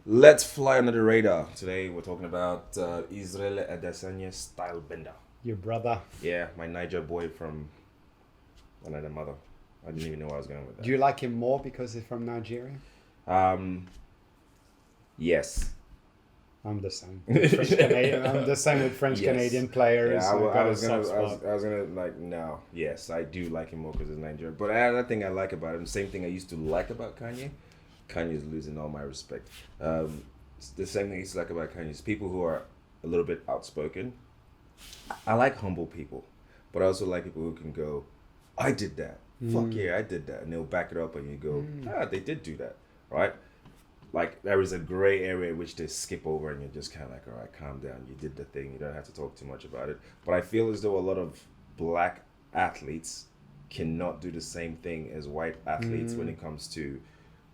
Let's fly under the radar. Today we're talking about Isreal Adesanya style bender. Your brother. Yeah, my Niger boy from another mother. I didn't even know where I was going with that. Do you like him more because he's from Nigeria? Yes. I'm the same. French Canadian. I'm the same with French Canadian players. Yeah, I was soft gonna spot. like no. Yes, I do like him more because he's Nigerian. But another thing I like about him, same thing I used to like about Kanye. Kanye's losing all my respect. The same thing I used to like about Kanye is people who are a little bit outspoken. I like humble people, but I also like people who can go, I did that. Fuck yeah, I did that. And they'll back it up and you go, they did do that, right? Like, there is a gray area which they skip over and you're just kind of like, all right, calm down. You did the thing. You don't have to talk too much about it. But I feel as though a lot of black athletes cannot do the same thing as white athletes when it comes to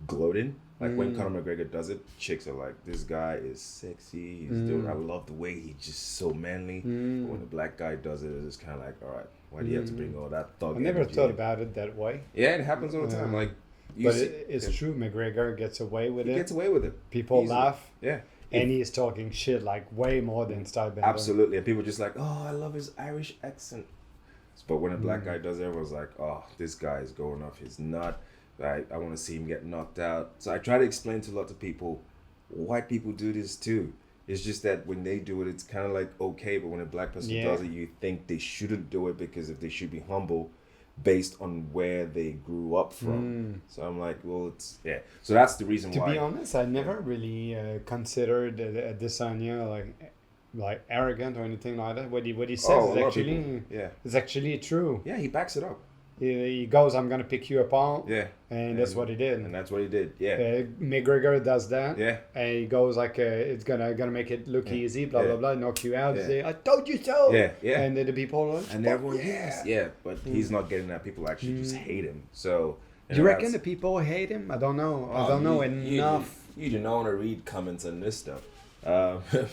gloating. Like when Conor McGregor does it, chicks are like, this guy is sexy. He's doing. I love the way he's just so manly. But when the black guy does it, it's just kind of like, all right, why do you have to bring all that thug I never energy thought in? about it that way. Yeah, it happens all the time. Like, But it's true. McGregor gets away with he it. gets away with it. People Easily. laugh. Yeah. And he's talking shit like way more than Stylebender. Absolutely. And people just like, oh, I love his Irish accent. But when a black guy does it, everyone's like, oh, this guy is going off his nut. I want to see him get knocked out. So I try to explain to lots of people, white people do this too. It's just that when they do it, it's kind of like okay. But when a black person does it, you think they shouldn't do it because if they should be humble based on where they grew up from. So I'm like, well, it's, yeah. So that's the reason why. To be honest, I never really considered Adesanya like arrogant or anything like that. What he says is actually true. Yeah, he backs it up. He goes, I'm gonna pick you apart. Yeah. And that's what he did. And that's what he did. Yeah. McGregor does that. Yeah. And he goes like, it's gonna make it look easy, blah blah blah, knock you out. Yeah. Say, I told you so. Yeah. Yeah. And then the people are like, and everyone, yeah. But he's not getting that. People actually just hate him. So. Do you reckon the people hate him? I don't know. I don't know enough. You do not want to read comments on this stuff.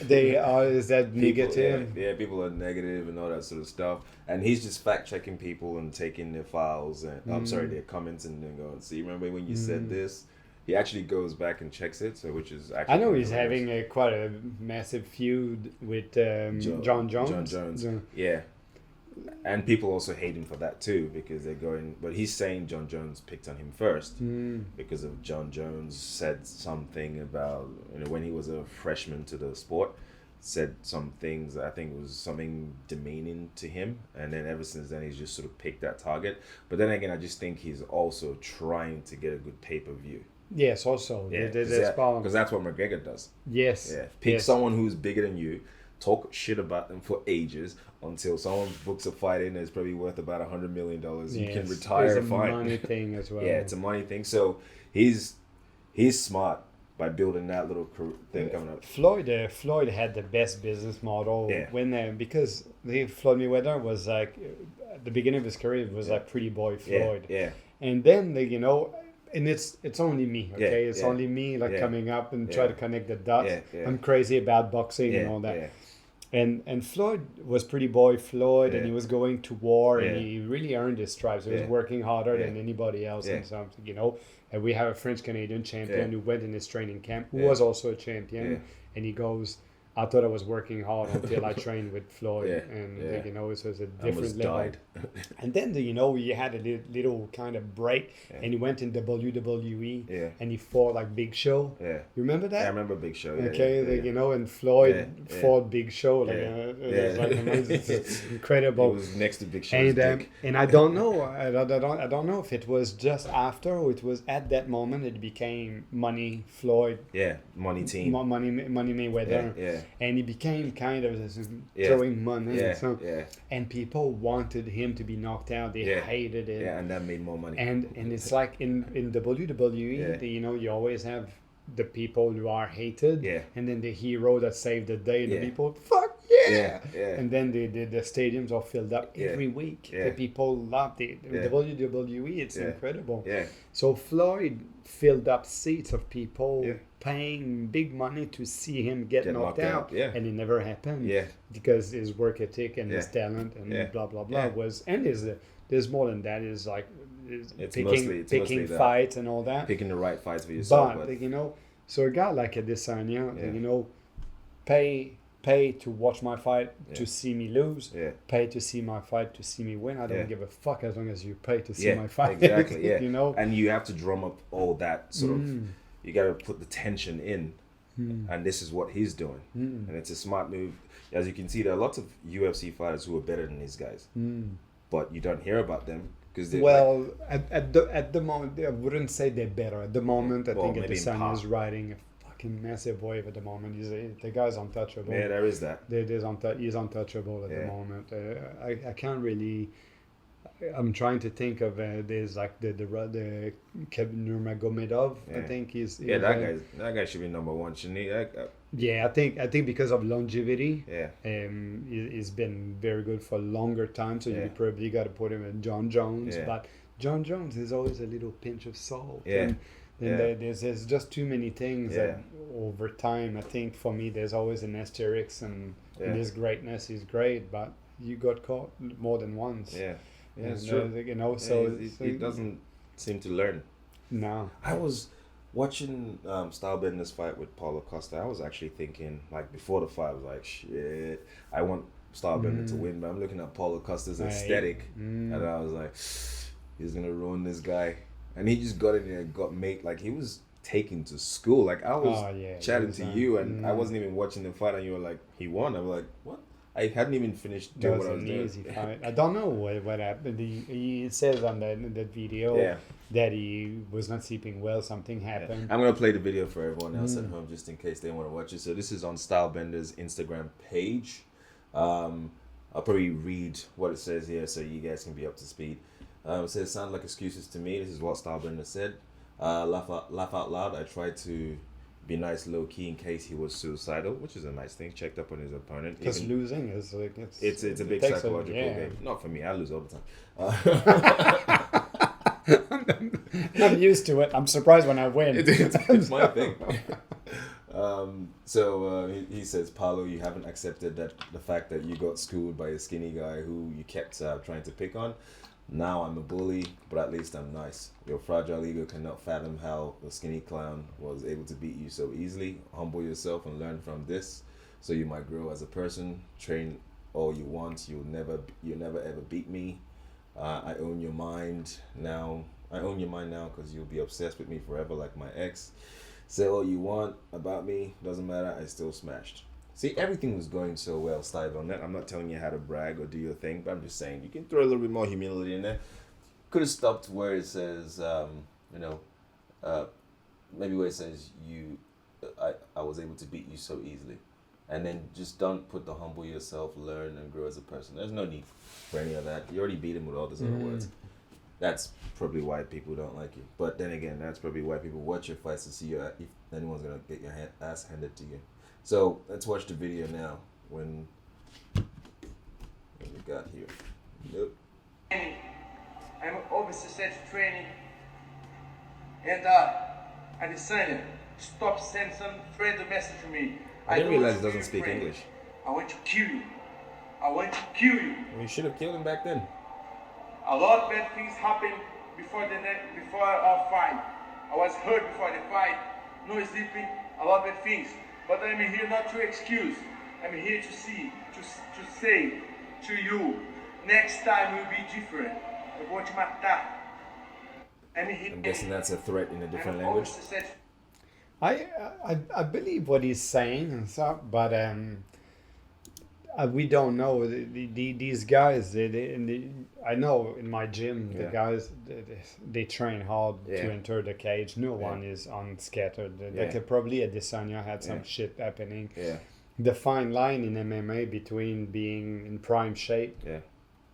They are, is that people, negative? Yeah, people are negative and all that sort of stuff. And he's just fact checking people and taking their files and their comments and then going, see, remember when you said this? He actually goes back and checks it, so which is actually. I know he's having quite a massive feud with John Jones. John Jones, yeah. And people also hate him for that too because they're going, but he's saying John Jones picked on him first because of John Jones said something about when he was a freshman to the sport, said some things I think it was something demeaning to him, and then ever since then he's just sort of picked that target. But then again, I just think he's also trying to get a good pay-per-view. Yes, also because that's what McGregor does. Yes, pick someone who's bigger than you. Talk shit about them for ages until someone books a fight in that's probably worth about $100 million. You can retire. It's a money thing as well. Yeah, it's a money thing. So he's smart by building that little thing coming up. Floyd had the best business model when because Floyd Mayweather was like at the beginning of his career was like pretty boy Floyd. Yeah. And then and it's only me, okay? It's only me coming up and try to connect the dots. I'm crazy about boxing and all that. Yeah. And Floyd was pretty boy Floyd, and he was going to war, and he really earned his stripes. He was working harder than anybody else, and something, And we have a French Canadian champion who went in his training camp, who was also a champion, and he goes, I thought I was working hard until I trained with Floyd, and it was a different level. Died. And then he had a little kind of break, and he went in WWE, and he fought like Big Show. Yeah, you remember that? Yeah, I remember Big Show. And Floyd fought Big Show. It's incredible. It was next to Big Show. And I don't know. I don't know if it was just after or it was at that moment it became Money Floyd. Yeah, Money Team. Money Mayweather. Yeah. And he became kind of throwing money. And people wanted him to be knocked out. They hated it. Yeah, and that made more money. And it's like in WWE, you always have the people who are hated, and then the hero that saved the day. The people, fuck yeah. And then the stadiums are filled up every week. The people love it. WWE, it's incredible. So Floyd filled up seats of people paying big money to see him get knocked out. And it never happened because his work ethic and his talent and blah blah blah there's more than that. Is like picking fights and all that. Picking the right fights for yourself. But So a guy like Adesanya, pay to watch my fight to see me lose. Yeah. Pay to see my fight to see me win. I don't give a fuck as long as you pay to see my fight. Exactly. Yeah. And you have to drum up all that sort of. You got to put the tension in, and this is what he's doing, and it's a smart move. As you can see, there are lots of UFC fighters who are better than these guys, but you don't hear about them because at the moment, I wouldn't say they're better. At the moment, I think Adesanya is riding a fucking massive wave at the moment. The guy's untouchable. Yeah, there is that. He's untouchable at the moment. I can't really. I'm trying to think of there's like the Kevin Nurmagomedov. I think he's that guy should be number one, shouldn't he? I think because of longevity, he's been very good for a longer time. So you probably got to put him in John Jones, but John Jones is always a little pinch of salt. And there's just too many things that over time. I think for me, there's always an asterisk, and his greatness is great, but you got caught more than once. Yeah, it's true. He doesn't seem to learn. No. I was watching Stylebender's fight with Paulo Costa. I was actually thinking, like, before the fight, I was like, shit, I want Stylebender to win, but I'm looking at Paulo Costa's aesthetic, and I was like, he's going to ruin this guy. And he just got in there and got made, like, he was taken to school. Like, I was chatting to you, and I wasn't even watching the fight, and you were like, he won. I was like, what? I hadn't even finished doing what I was doing. Easy fight. I don't know what happened. He says on that video that he was not sleeping well. Something happened. I'm going to play the video for everyone else at home just in case they want to watch it. So this is on Stylebender's Instagram page. I'll probably read what it says here so you guys can be up to speed. It says, sound like excuses to me. This is what Stylebender said. Laugh out loud. I tried to be nice low key in case he was suicidal, which is a nice thing. Checked up on his opponent. Because losing is like it's a big psychological game. Not for me, I lose all the time. I'm used to it. I'm surprised when I win. It's my thing. He says, Paulo, you haven't accepted the fact that you got schooled by a skinny guy who you kept trying to pick on. Now I'm a bully, but at least I'm nice. Your fragile ego cannot fathom how the skinny clown was able to beat you so easily. Humble yourself and learn from this so you might grow as a person. Train all you want. You'll never ever beat me. I own your mind now. Because you'll be obsessed with me forever like my ex. Say all you want about me. Doesn't matter. I still smashed. See, everything was going so well, Steve, on that. I'm not telling you how to brag or do your thing, but I'm just saying you can throw a little bit more humility in there. Could have stopped where it says, maybe where it says I was able to beat you so easily. And then just don't put the humble yourself, learn and grow as a person. There's no need for any of that. You already beat him with all those other words. That's probably why people don't like you. But then again, that's probably why people watch your fights to see if anyone's going to get your ass handed to you. So let's watch the video now. What we got here? Nope. I'm obsessed training, and Adesanya, stop sending some friendly message to me. I didn't realize he doesn't speak English. I want to kill you. I want to kill you. We should have killed him back then. A lot of bad things happened before our fight. I was hurt before the fight, no sleeping, a lot of bad things. But I'm here not to excuse. I'm here to say to you, next time will be different. Eu vou te matar. I'm guessing that's a threat in a different language. I believe what he's saying and stuff, but we don't know. These guys, I know in my gym, the guys, they train hard to enter the cage. No one is unscattered. Like probably Adesanya had some shit happening. Yeah. The fine line in MMA between being in prime shape,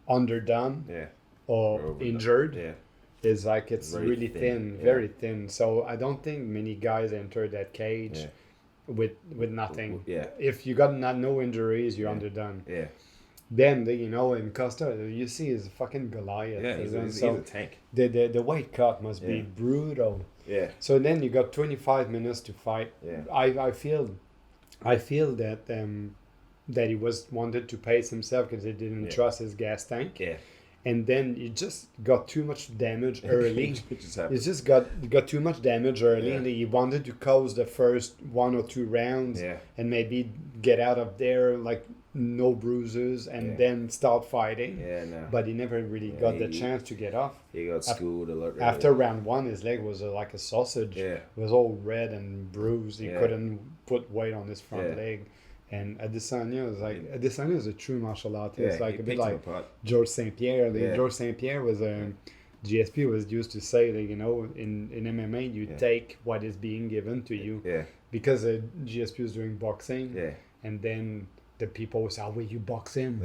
underdone, or injured, is like it's very really thin, very thin. So I don't think many guys enter that cage with nothing. Yeah. If you got no injuries, you're underdone. Yeah. Then in Costa, you see is fucking Goliath. Yeah, he's a tank. The weight cut must be brutal. Yeah. So then you got 25 minutes to fight. Yeah. I feel that he wanted to pace himself because he didn't trust his gas tank. Yeah. and then he just got too much damage early. He just got too much damage early, and he wanted to cause the first 1 or 2 rounds, and maybe get out of there like no bruises, and then start fighting. But he never really got the chance to get off. He got schooled a lot. After round 1, his leg was like a sausage. It was all red and bruised. He couldn't put weight on his front leg. And Adesanya is a true martial artist, like a bit like George St. Pierre. George St. Pierre was GSP was used to say that, you know, in MMA you take what is being given to you. Because GSP was doing boxing. And then the people would say, "Oh, will you box him?"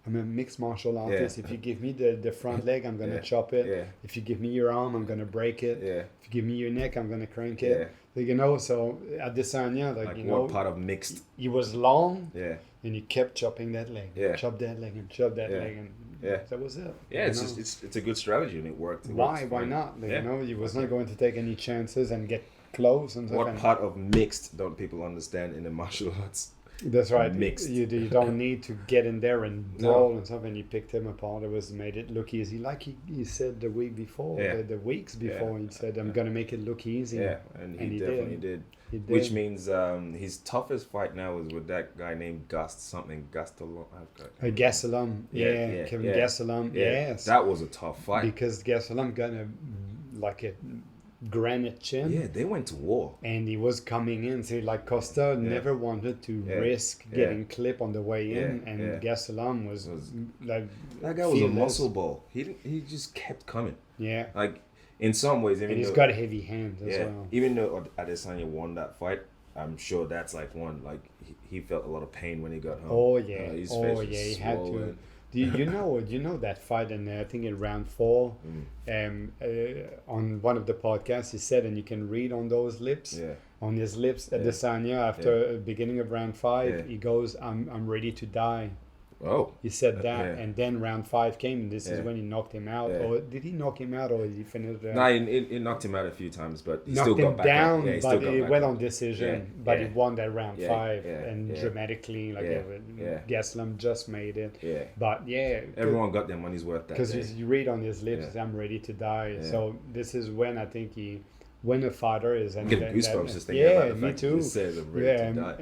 I'm a mixed martial artist. If you give me the front leg, I'm gonna chop it. If you give me your arm, I'm gonna break it. If you give me your neck, I'm gonna crank it. Like, you know, so Adesanya, like you know, part of mixed. He was long. And he kept chopping that leg. Chop that leg and chop that leg, and that was it. It's a good strategy, and it worked. Why not? Like, you know, he was not going to take any chances and get close and stuff. What part of mixed don't people understand in the martial arts? That's right. Mixed. You don't need to get in there and brawl and stuff. And he picked him apart. Made it look easy, like he said the week before, the weeks before. He said, "I'm gonna make it look easy." And he definitely did. Which means his toughest fight now is with that guy named Gastelum. Kevin Gastelum. Yes, that was a tough fight because Gastelum got a granite chin. Yeah, they went to war. And he was coming in. So like Costa never wanted to risk getting clipped on the way in. And Gastelum was like... That guy was a muscle ball. He just kept coming. Yeah. Like, in some ways... And he's got heavy hands as well. Even though Adesanya won that fight, I'm sure that's like one. Like, he felt a lot of pain when he got home. Oh, yeah. He had to... you know that fight, and I think in round 4, on one of the podcasts he said, and you can read on those lips, on his lips, Adesanya after beginning of round 5, he goes, "I'm ready to die." Oh, he said that, and then round 5 came, and this is when he knocked him out. Or did he knock him out, or did he finish? No, it knocked him out a few times, but he knocked still got him back down. up. But he went on decision. But he won that round 5 and dramatically, Gastelum just made it. But everyone got their money's worth that day. Because you read on his lips, "I'm ready to die." So this is when I think when a fighter is, and get goosebumps just thinking about the fact me too. He says, "I'm ready to die."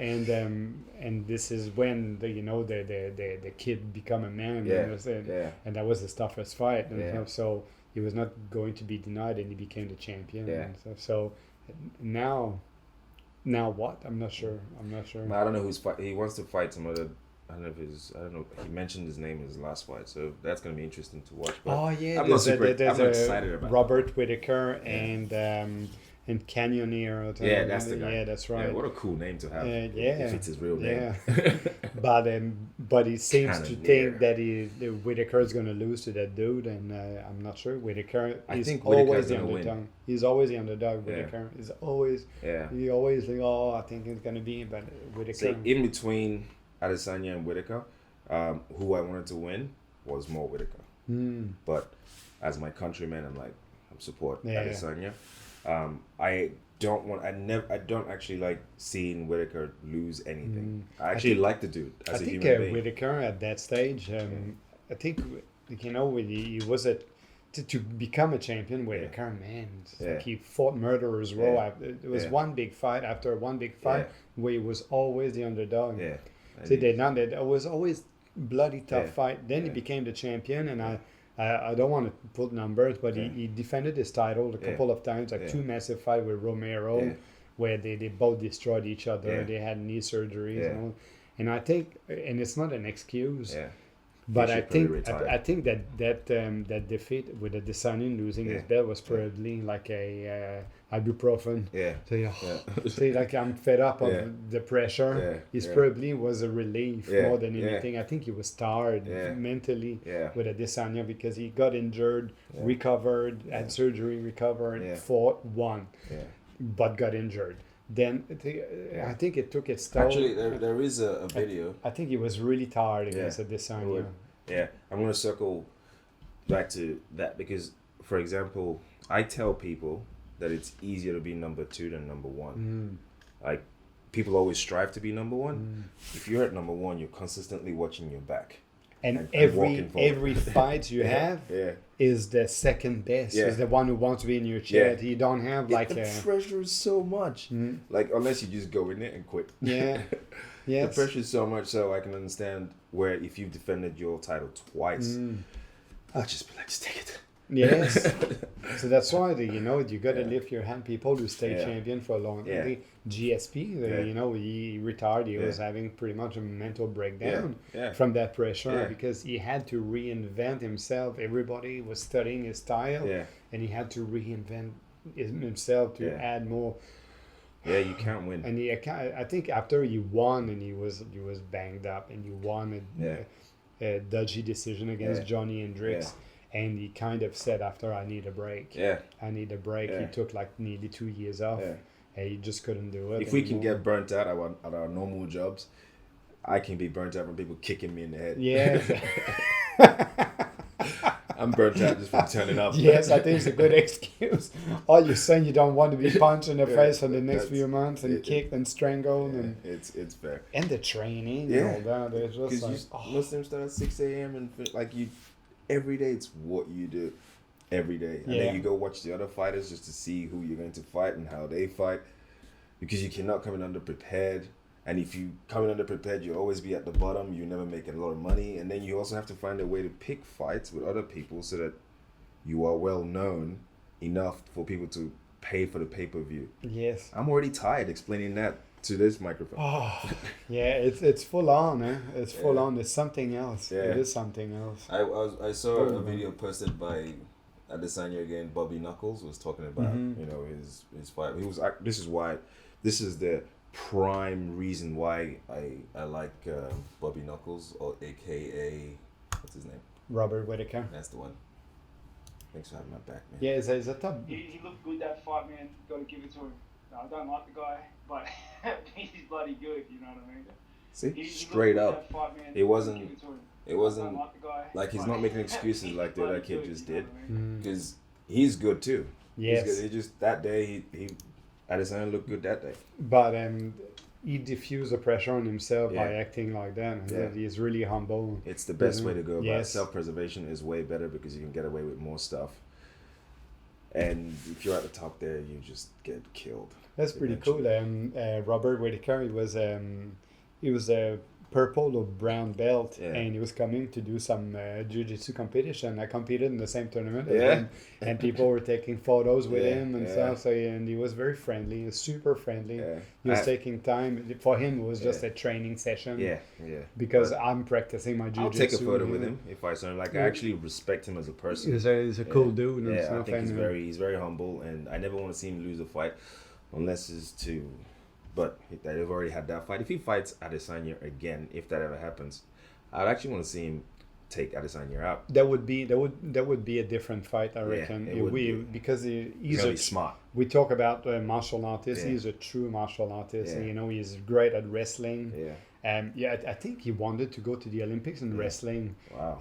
And this is when the kid become a man, and that was his toughest fight, and so he was not going to be denied, and he became the champion. And so now what? I'm not sure. I don't know who's fight. He wants to fight some other. I don't know. He mentioned his name in his last fight, so that's going to be interesting to watch. But I'm not excited about Robert Whittaker and Canyoneer. That's the guy. Yeah, that's right. Yeah, what a cool name to have. If it's his real name. But he seems to think that Whittaker is going to lose to that dude, and I'm not sure. Whittaker is always the underdog. Win. He's always the underdog. Whittaker is always. He always think, I think it's going to be, but Whittaker. So in between Adesanya and Whittaker, who I wanted to win was more Whittaker. But as my countryman, I'm support Adesanya. I don't actually like seeing Whittaker lose anything. I actually like the dude as a human being. I think Whittaker at that stage, I think, he was to become a champion, Whittaker, man, like he fought murderers row. It was one big fight after one big fight where he was always the underdog. It was always bloody tough fight. Then he became the champion, and I don't want to put numbers, but he defended his title a couple of times, like 2 massive fights with Romero, where they both destroyed each other. They had knee surgeries, and I think, and it's not an excuse. But I think that defeat with Adesanya losing his belt was probably like a ibuprofen. See, like I'm fed up of the pressure. It probably was a relief more than anything. I think he was tired mentally with Adesanya because he got injured, recovered, had surgery, recovered, fought, won, but got injured. Then I think it took its toll. Actually, there is a video. I think he was really tired against Adesanya. I'm going to circle back to that because, for example, I tell people that it's easier to be number 2 than number 1. Like, people always strive to be number 1. If you're at number 1, you're consistently watching your back. And every fight you have is the second best. Is the one who wants to be in your chair. You don't have the pressure is so much. Like unless you just go in it and quit. Yeah. The pressure is so much, so I can understand where if you've defended your title twice, I'll just be like, just take it. Yes. So that's why you got to lift your hand. People who stay champion for a long time. GSP, he retired. He was having pretty much a mental breakdown from that pressure because he had to reinvent himself. Everybody was studying his style, and he had to reinvent himself to add more. Yeah, you can't win. And I think after he won and he was banged up and he won a dodgy decision against Johnny Hendricks. And he kind of said after, I need a break. I need a break. He took like nearly 2 years off. And he just couldn't do it. If we can get burnt out at our normal jobs, I can be burnt out from people kicking me in the head. Yeah. I'm burnt out just from turning up. Yes, I think it's a good excuse. All you're saying, you don't want to be punched in the face for the next few months and kicked and strangled. And it's fair. And the training and all that. It's just like, most of them start at 6 a.m. and like you, every day it's what you do. Every day. And then you go watch the other fighters just to see who you're going to fight and how they fight. Because you cannot come in underprepared. And if you come in underprepared, you'll always be at the bottom. You never make a lot of money. And then you also have to find a way to pick fights with other people so that you are well known enough for people to pay for the pay-per-view. Yes. I'm already tired explaining that to this microphone. Oh, yeah, it's full on, eh? It's full on. It's something else. Yeah. It is something else. I saw a video posted by Adesanya again. Bobby Knuckles was talking about his fight. This is the prime reason why I like Bobby Knuckles, or AKA what's his name? Robert Whittaker. That's the one. Thanks for having my back, man. Yeah, it's a tough. He looked good that fight, man. Got to give it to him. I don't like the guy, but he's bloody good. You know what I mean? See, he straight up, fight, man. it wasn't like he's but not making excuses like the other kid just did, because I mean? he's good too. Yes, he's good. He just that day he Adesanya looked good that day. But he diffused the pressure on himself by acting like that. He's really humble. It's the best way to go about it. Self-preservation is way better because you can get away with more stuff. And if you're at the top there, you just get killed. That's pretty cool. Robert Whittaker, he was a purple or brown belt, and he was coming to do some jiu-jitsu competition. I competed in the same tournament as him, and people were taking photos with him and stuff. So and he was very friendly. He was super friendly. He was taking time. For him, it was just a training session. Because I'm practicing my jiu-jitsu. I'll take a photo with him if I saw him. Like I actually respect him as a person. He's a cool dude. And I think he's very humble, and I never want to see him lose a fight, unless it's to. But they've already had that fight. If he fights Adesanya again, if that ever happens, I'd actually want to see him take Adesanya out. That would be a different fight, I reckon. Because he's smart. We talk about martial artist. He's a true martial artist. He's great at wrestling. I think he wanted to go to the Olympics in wrestling. Wow.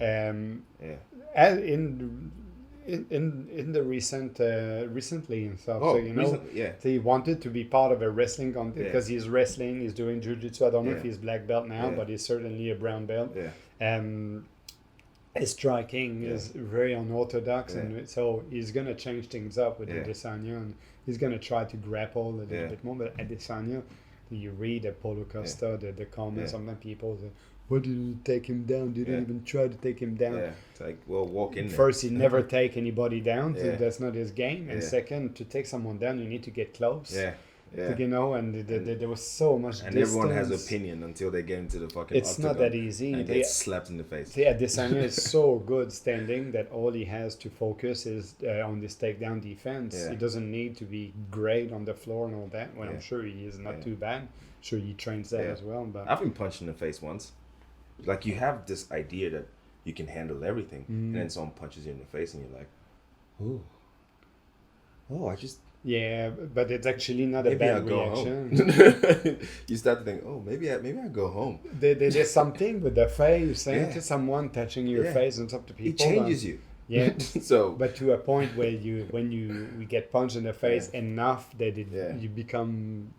In the recently and stuff, so he wanted to be part of a wrestling because he's wrestling, he's doing jiu-jitsu. I don't know if he's black belt now, but he's certainly a brown belt. His striking is very unorthodox, and so he's gonna change things up with Adesanya, and he's gonna try to grapple a little bit more. But Adesanya, you read Paulo Costa, the comments, sometimes people say, why didn't you take him down? Didn't even try to take him down. It's like, well, walk in there. First, he never take anybody down. So that's not his game. And second, to take someone down, you need to get close. And there was so much and distance. Everyone has opinion until they get into the fucking It's not that easy. And get slapped in the face. Adesanya is so good standing that all he has to focus is on this takedown defense. He doesn't need to be great on the floor and all that. Well, I'm sure he is not too bad. Sure, he trains that as well. But I've been punched in the face once. Like, you have this idea that you can handle everything, and then someone punches you in the face, and you're like, I just... Yeah, but it's actually not a bad reaction. You start to think, maybe I go home. There's something with the face, saying to someone touching your face and stuff to people. It changes you. Yeah. So, but to a point where we get punched in the face enough that you come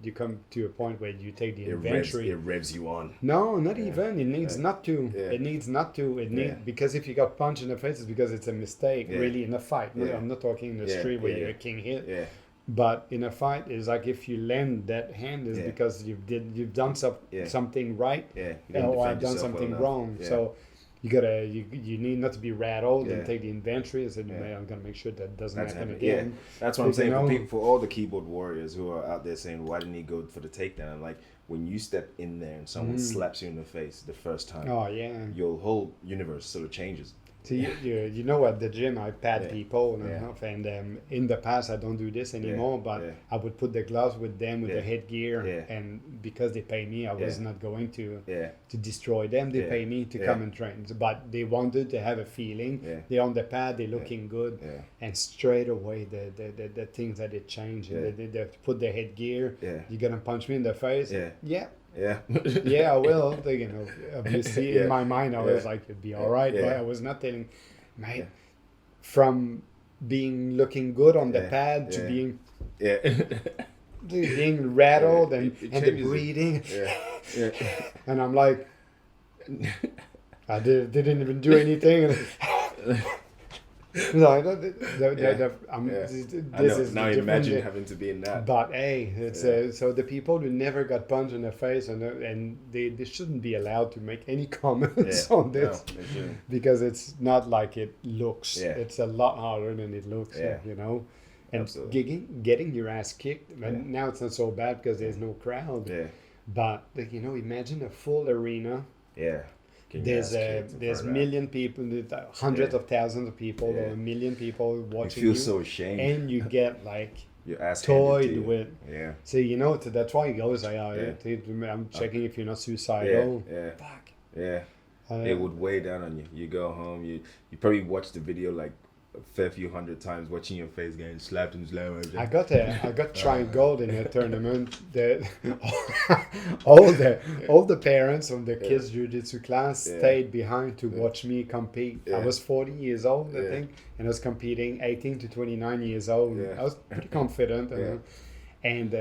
to a point where you take the inventory. It revs you on. No, not even. It needs not to. Yeah. It needs not to. It need because if you got punched in the face, it's because it's a mistake. Really, in a fight. Yeah. I'm not talking in the street where you're a king hit. Yeah. But in a fight, it's like if you land that hand, is because you've done something right, or I've done something wrong. Yeah. So you need not to be rattled and take the inventory and say, I'm gonna make sure that doesn't happen again. Yeah. That's what I'm saying for all the keyboard warriors who are out there saying, why didn't he go for the takedown? I'm like, when you step in there and someone slaps you in the face the first time, your whole universe sort of changes. So you know at the gym I pat people and in the past I don't do this anymore, but I would put the gloves with them with the headgear and because they pay me I was not going to destroy them. They pay me to come and train, but they wanted to have a feeling. They're on the pad, they're looking good, and straight away the things that they change. They put the headgear. You're gonna punch me in the face. I will. Obviously, in my mind, I was like, it'd be all right. But I was not telling, mate, from being looking good on the pad to being rattled and the breathing. And I'm like, I didn't even do anything. No, this is now imagine having to be in that. But hey, it's so the people who never got punched in the face and they shouldn't be allowed to make any comments on this because it's not like it looks. It's a lot harder than it looks. You know, and getting your ass kicked. And now it's not so bad because there's no crowd. But imagine a full arena. There's million people, hundreds of thousands of people, or a million people watching you. You feel so ashamed. And you get like your ass toyed with. Yeah. So that's why he goes, I'm checking if you're not suicidal. Fuck. Yeah. It would weigh down on you. You go home, you probably watch the video like a fair few hundred times, watching your face getting slapped and slammed. I got trying gold in a tournament. All the parents of the kids jiu-jitsu class stayed behind to watch me compete. I was 40 years old, I think, and I was competing 18 to 29 years old. I was pretty confident, and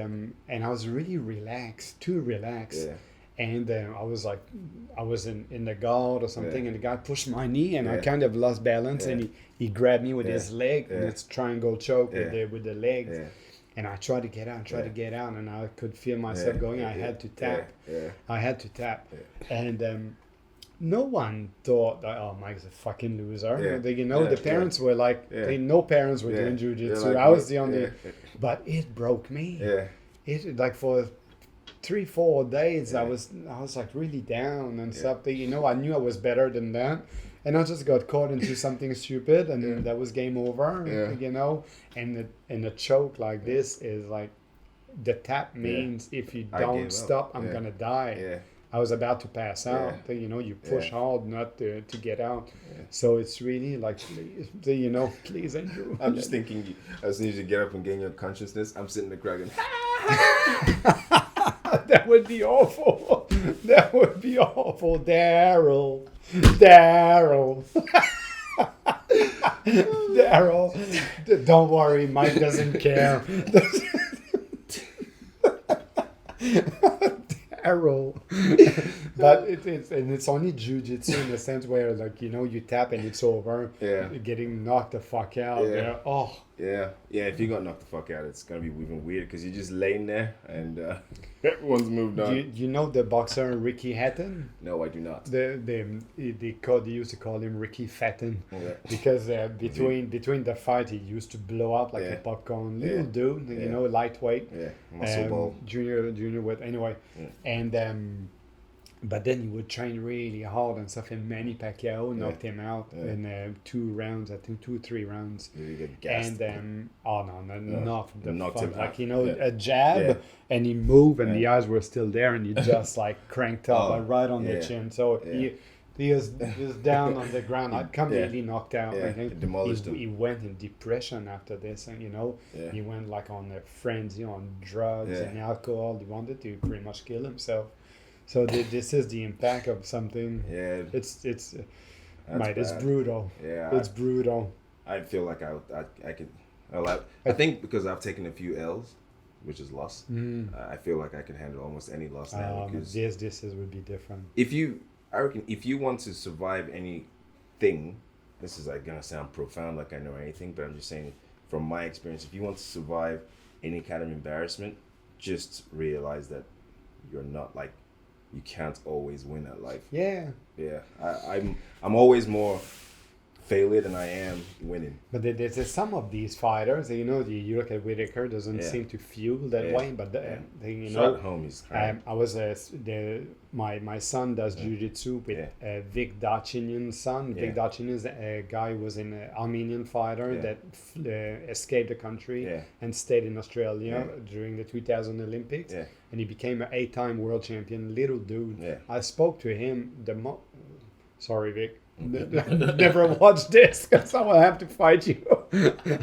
I was really relaxed, too relaxed. And I was like, I was in the guard or something, and the guy pushed my knee, and I kind of lost balance, and he grabbed me with his leg, and it's triangle choke with the legs, and I tried to get out, and I could feel myself going. I had to tap, and no one thought that, oh, Mike's a fucking loser. The parents were like, no parents were doing jiu-jitsu. Like, I was the only, but it broke me. It like for 3-4 days I was like really down and stuff. I knew I was better than that, and I just got caught into something stupid, and that was game over. And a choke like this is like the tap means if you don't stop, I'm gonna die. I was about to pass out. You push hard not to get out. So it's really like, please, Andrew. I'm just thinking, as soon as you get up and gain your consciousness, I'm sitting there cracking. That would be awful. Daryl. Daryl. Don't worry, Mike doesn't care. Daryl. But it's only jiu-jitsu in the sense where you tap and it's over. Getting knocked the fuck out. If you got knocked the fuck out, it's gonna be even weird because you're just laying there and everyone's moved on. Do you know the boxer Ricky Hatton? No, I do not. They used to call him Ricky Fatten because between the fight he used to blow up like a popcorn little dude, lightweight, muscle ball, junior weight anyway, and but then he would train really hard and stuff, and Manny Pacquiao knocked him out in 2 rounds, I think 2-3 rounds. Did he get gassed? And knocked him out. Like a jab, and he moved, and the eyes were still there, and he just like cranked up right on the chin. So he was down on the ground, like completely knocked out. I think he went in depression after this, and he went like on a frenzy on drugs and alcohol. He wanted to pretty much kill himself. So this is the impact of something. It's brutal. It's brutal. I feel like I can. I think because I've taken a few L's, which is loss. I feel like I can handle almost any loss now. Because this would be different. I reckon if you want to survive anything, this is like gonna sound profound, like I know anything, but I'm just saying from my experience, if you want to survive any kind of embarrassment, just realize that you're not like, you can't always win at life. Yeah. I'm always more failure than I am winning. But there's some of these fighters, you look at Whitaker, doesn't seem to feel that way. But Shot home, he's I was my son does jiu-jitsu with Vic Darchinyan's son. Vic Darchinyan is a guy who was an Armenian fighter that escaped the country and stayed in Australia during the 2000 Olympics. And he became an 8-time world champion. Little dude. I spoke to him. Sorry, Vic. Never watched this because I will have to fight you.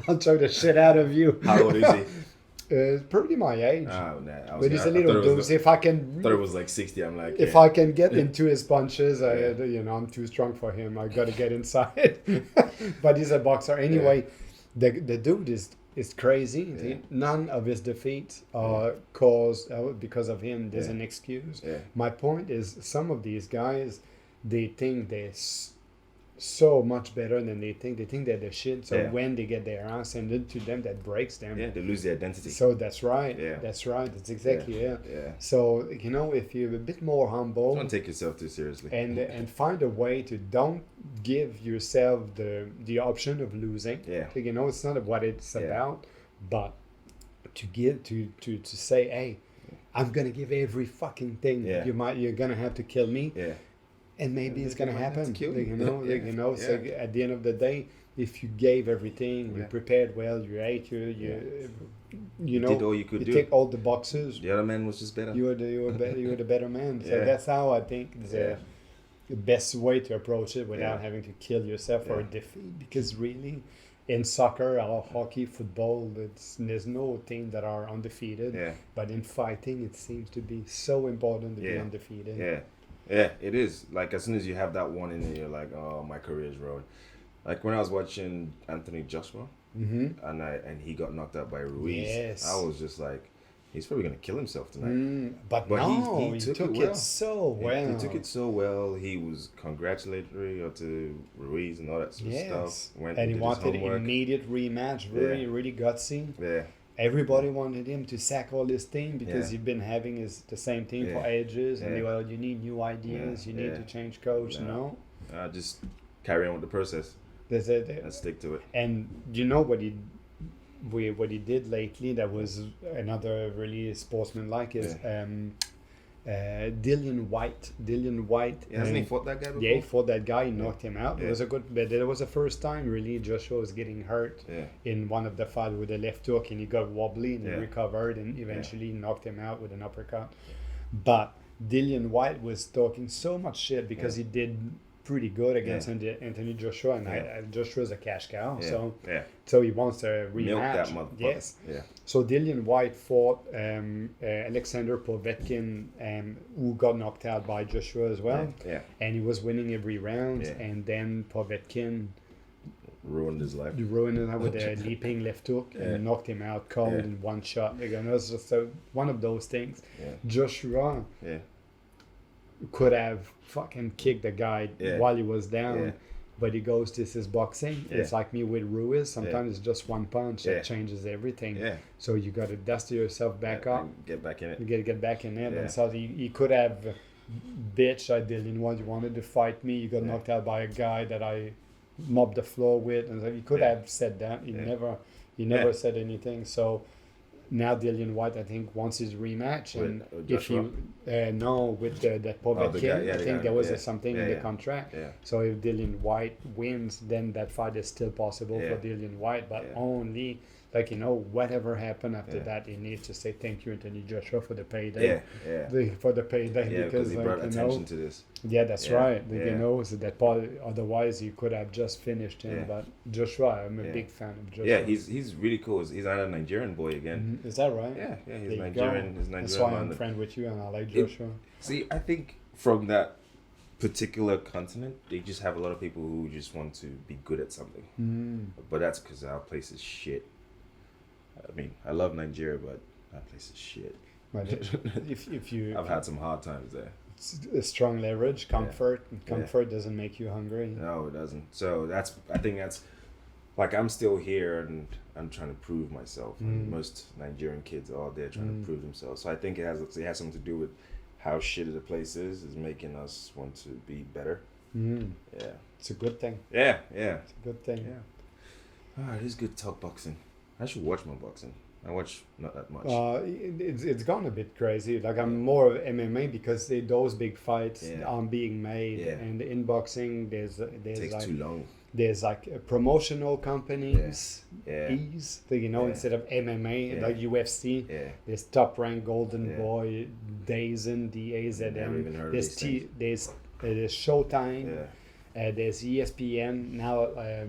I'll choke the shit out of you. How old is he? Probably my age. Oh, nah, but he's a little dude. If I can, I thought it was like 60. I'm like, if I can get into his punches, I'm too strong for him. I got to get inside. But he's a boxer anyway. The dude is crazy. None of his defeats are caused because of him. There's an excuse. My point is, some of these guys, they think they're so much better than they think. They think they're the shit. So when they get their ass handed to them, that breaks them. Yeah, they lose their identity. So that's right. That's right. That's exactly So if you're a bit more humble, don't take yourself too seriously, and find a way to don't give yourself the option of losing. It's not what it's about, but to give to say, hey, I'm gonna give every fucking thing. You're gonna have to kill me. And maybe it's gonna happen. So at the end of the day, if you gave everything, you prepared well, you ate, you did all you could do. Take all the boxes. The other man was just better. You were the better man. So that's how I think the best way to approach it without having to kill yourself for a defeat. Because really, in soccer or hockey, football, there's no team that are undefeated. But in fighting, it seems to be so important to be undefeated. Yeah, it is. Like, as soon as you have that one in there, you're like, oh, my career's ruined. Like, when I was watching Anthony Joshua, and he got knocked out by Ruiz, I was just like, he's probably going to kill himself tonight. But no, he took it so well. He took it so well. He was congratulatory to Ruiz and all that sort of stuff. And he wanted an immediate rematch, really gutsy. Everybody wanted him to sack all his team because he'd been having the same team for ages. And you need new ideas. You need to change coach. Just carry on with the process. That's it. And stick to it. And what he did lately that was another really sportsmanlike is Dillian White. Hasn't he fought that guy before? Yeah, he fought that guy. He knocked him out. It was it was the first time really Joshua was getting hurt in one of the fights with a left hook, and he got wobbly and he recovered and eventually knocked him out with an uppercut. But Dillian White was talking so much shit because he did pretty good against Anthony Joshua, and Joshua's a cash cow, so he wants a rematch. Milk that motherfucker. Yes. So Dillian White fought Alexander Povetkin, who got knocked out by Joshua as well, and he was winning every round, and then Povetkin ruined his life. Ruined it with a leaping left hook and knocked him out cold in one shot. It was just one of those things. Joshua could have fucking kicked the guy while he was down, but he goes, this is boxing. It's like me with Ruiz. Sometimes it's just one punch that changes everything. So you got to dust yourself back up. Get back in it. You got to get back in it. And so he could have bitched, I didn't want, you wanted to fight me. You got knocked out by a guy that I mopped the floor with. And so he could have said that. He never said anything. So now Dillian White, I think, wants his rematch, and if you with that Povetkin, I think there was something in the contract. So if Dillian White wins, then that fight is still possible for Dillian White, but only whatever happened after that, he needs to say thank you, Anthony Joshua, for the payday. Because he brought attention to this. Yeah, that's right. So that part, otherwise you could have just finished him. But Joshua, I'm a big fan of Joshua. Yeah, he's really cool. He's a Nigerian boy again. Is that right? Yeah, he's Nigerian. That's why I'm friend with you, and I like Joshua. See, I think from that particular continent, they just have a lot of people who just want to be good at something. But that's because our place is shit. I mean, I love Nigeria, but our place is shit. But if you, I've had some hard times there. It's a strong leverage, comfort. And comfort doesn't make you hungry. No, it doesn't. So I think that's like, I'm still here and I'm trying to prove myself. And most Nigerian kids are out there trying to prove themselves. So I think it has something to do with how shitty the place is making us want to be better. Yeah. It's a good thing. Yeah. It's a good thing. Yeah. It is good to talk boxing. I should watch more boxing. I watch not that much. It's gone a bit crazy. Like, I'm more of MMA because those big fights are being made, and in boxing there's takes like, too long. There's like promotional companies, instead of MMA, like UFC. There's Top Rank, Golden Boy, DAZN, DAZN. There's Showtime. There's ESPN now. I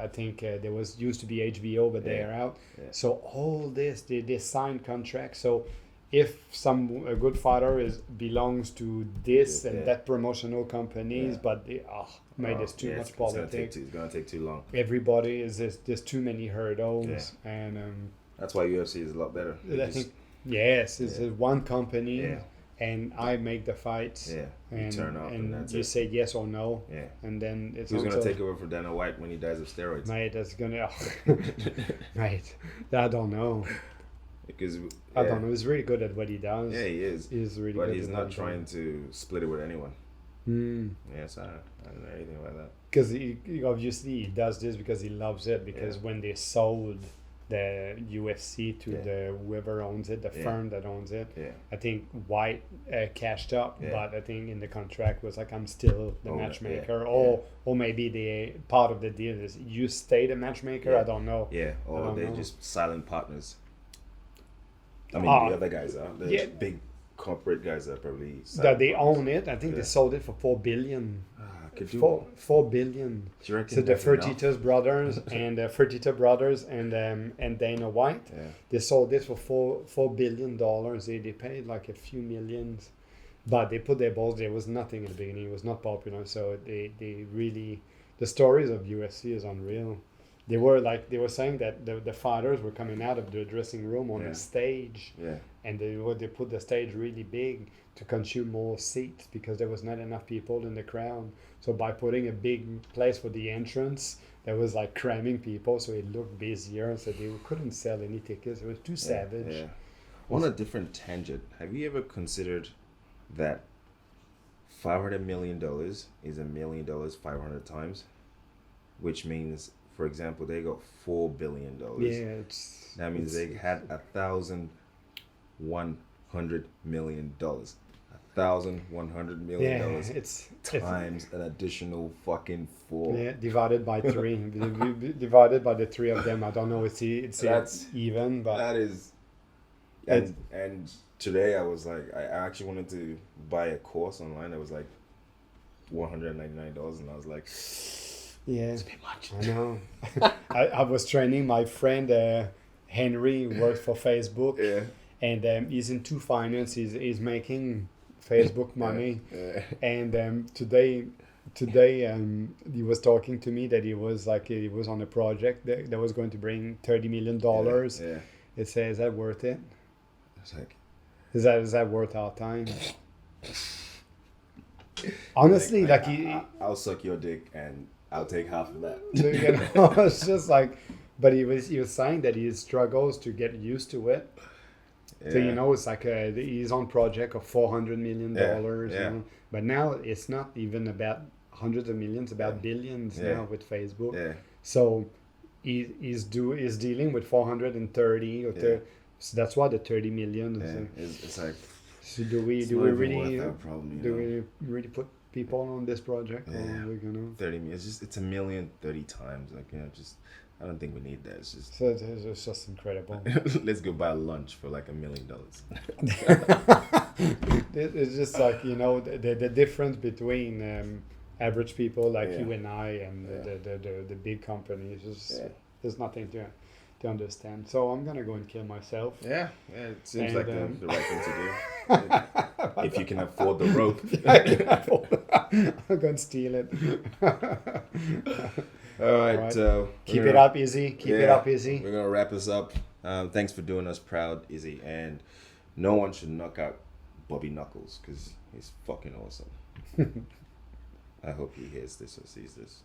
think there was used to be HBO, but they are out. So all this, they signed contracts. So if a good fighter belongs to this and that promotional companies, but there's too much politics. It's gonna take too long. Everybody there's too many hurdles, and that's why UFC is a lot better. It's one company. And I make the fights. And you turn up and that's you say yes or no. And then it's who's gonna take over for Dana White when he dies of steroids? Mate, that's gonna mate. I don't know. Because I don't know. He's really good at what he does. Yeah, he is. He's really but good. But he's not trying to split it with anyone. Yes, I don't know anything about that. Because he obviously does this because he loves it. Because when they sold the UFC to the whoever owns it, the firm that owns it, I think White cashed up, but I think in the contract was like, I'm still the matchmaker, or maybe the part of the deal is you stay the matchmaker. I don't know. Or they're just silent partners. I mean, the other guys are big corporate guys are probably that they own it. I think they sold it for $4 billion. $4 billion. So the Fertitta brothers and Dana White, they sold this for $4 billion. They paid like a few millions, but they put their balls. There was nothing in the beginning. It was not popular, so they really, the stories of UFC is unreal. They were saying that the fighters were coming out of the dressing room on a stage, and they put the stage really big to consume more seats because there was not enough people in the crowd. So by putting a big place for the entrance, that was like cramming people, so it looked busier. So they couldn't sell any tickets. It was too savage. On a different tangent, have you ever considered that $500 million is $1 million 500 times, which means, for example, they got $4 billion. That means they had $1,100 million. $1,100 million times an additional fucking 4. Divided by 3. Divided by the 3 of them. I don't know. It's even, but that is. And today I was like, I actually wanted to buy a course online that was like $199, and I was like, it's a bit much. I know. I was training my friend Henry, who works for Facebook, and he's into finance. He's making Facebook money, and today he was talking to me that he was on a project that was going to bring $30 million. It says, is that worth it? It's like, is that worth our time? Honestly, I'll suck your dick and I'll take half of that. It's just like, but he was saying that he struggles to get used to it. So it's like he's on project of $400 million. But now it's not even about hundreds of millions, about billions now with Facebook. So he's dealing with 430 or 30. So that's why the 30 million. It's like. So do we really put people on this project? Or are we gonna 30 million? It's a million 30 times. I don't think we need that. It's just incredible. Let's go buy lunch for like $1 million. It's just like, the difference between average people like you and I and the big companies. There's nothing to understand. So I'm gonna go and kill myself. It seems like the right thing to do. if you can afford the rope. I'm going to steal it. All right. Keep it up, Izzy. Keep it up, Izzy. We're going to wrap this up. Thanks for doing us proud, Izzy. And no one should knock out Bobby Knuckles because he's fucking awesome. I hope he hears this or sees this.